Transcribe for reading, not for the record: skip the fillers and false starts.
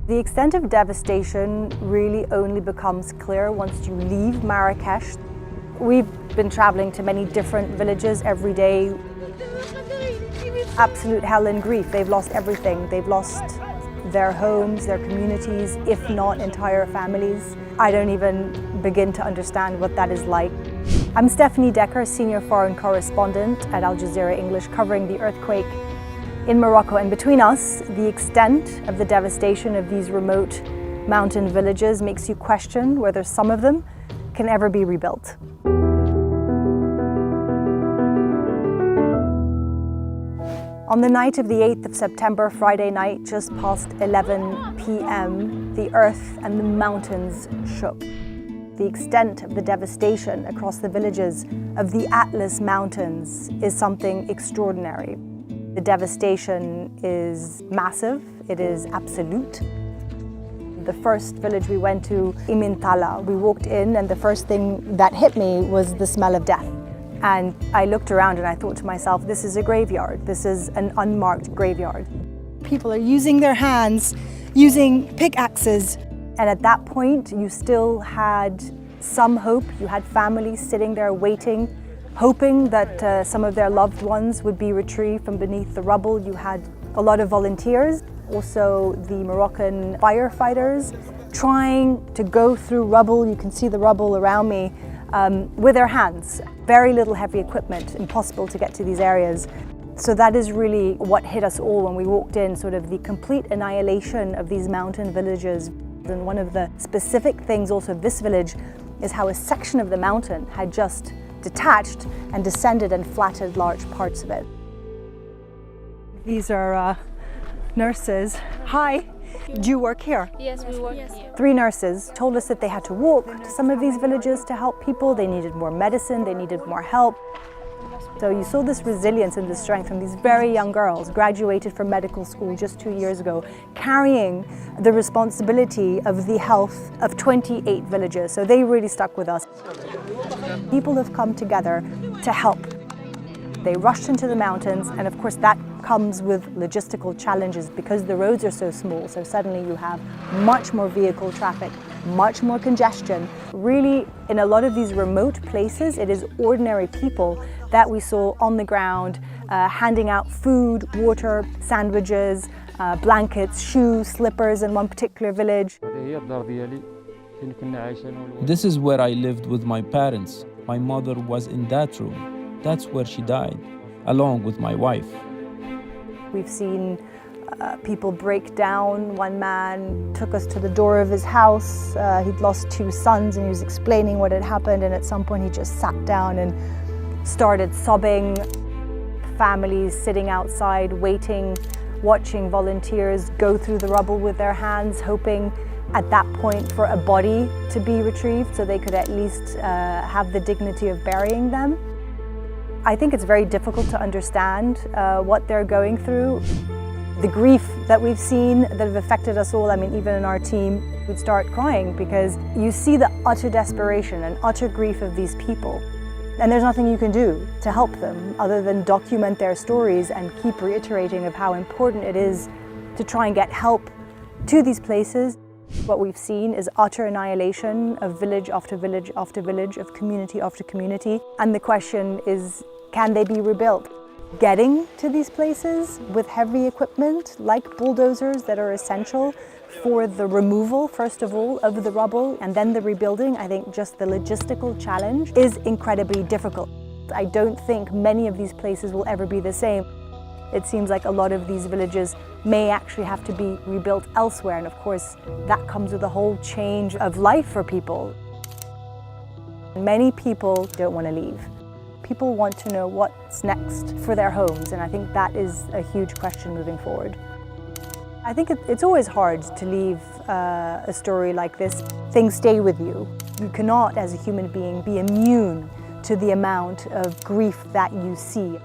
The extent of devastation really only becomes clear once you leave Marrakesh. We've been traveling to many different villages every day. Absolute hell and grief. They've lost everything. They've lost their homes, their communities, if not entire families. I don't even begin to understand what that is like. I'm Stephanie Decker, Senior Foreign Correspondent at Jazeera English, covering the earthquake in Morocco. And between us, the extent of the devastation of these remote mountain villages makes you question whether some of them can ever be rebuilt. On the night of the 8th of September, Friday night, just past 11 p.m., the earth and the mountains shook. The extent of the devastation across the villages of the Atlas Mountains is something extraordinary. The devastation is massive, it is absolute. The first village we went to, Imintala, we walked in and the first thing that hit me was the smell of death. And I looked around and I thought to myself, this is a graveyard. This is an unmarked graveyard. People are using their hands, using pickaxes. And at that point, you still had some hope. You had families sitting there waiting, hoping that some of their loved ones would be retrieved from beneath the rubble. You had a lot of volunteers, also the Moroccan firefighters, trying to go through rubble. You can see the rubble around me. With their hands. Very little heavy equipment, impossible to get to these areas. So that is really what hit us all when we walked in, sort of the complete annihilation of these mountain villages. And one of the specific things also of this village is how a section of the mountain had just detached and descended and flattened large parts of it. These are nurses. Hi. Do you work here? Yes, we work here. 3 nurses told us that they had to walk to some of these villages to help people. They needed more medicine, they needed more help. So you saw this resilience and this strength from these very young girls, graduated from medical school just 2 years ago, carrying the responsibility of the health of 28 villages. So they really stuck with us. People have come together to help. They rushed into the mountains, and of course that comes with logistical challenges because the roads are so small. So suddenly you have much more vehicle traffic, much more congestion. Really, in a lot of these remote places, it is ordinary people that we saw on the ground, handing out food, water, sandwiches, blankets, shoes, slippers in one particular village. This is where I lived with my parents. My mother was in that room. That's where she died, along with my wife. We've seen people break down. One man took us to the door of his house. He'd lost 2 sons and he was explaining what had happened, and at some point he just sat down and started sobbing. Families sitting outside waiting, watching volunteers go through the rubble with their hands, hoping at that point for a body to be retrieved so they could at least have the dignity of burying them. I think it's very difficult to understand what they're going through. The grief that we've seen that have affected us all, I mean, even in our team, we'd start crying because you see the utter desperation and utter grief of these people. And there's nothing you can do to help them other than document their stories and keep reiterating of how important it is to try and get help to these places. What we've seen is utter annihilation of village after village after village, of community after community. And the question is, can they be rebuilt? Getting to these places with heavy equipment like bulldozers that are essential for the removal, first of all, of the rubble and then the rebuilding, I think just the logistical challenge is incredibly difficult. I don't think many of these places will ever be the same. It seems like a lot of these villages may actually have to be rebuilt elsewhere, and of course that comes with a whole change of life for people. Many people don't want to leave. People want to know what's next for their homes, and I think that is a huge question moving forward. I think it's always hard to leave a story like this. Things stay with you. You cannot, as a human being, be immune to the amount of grief that you see.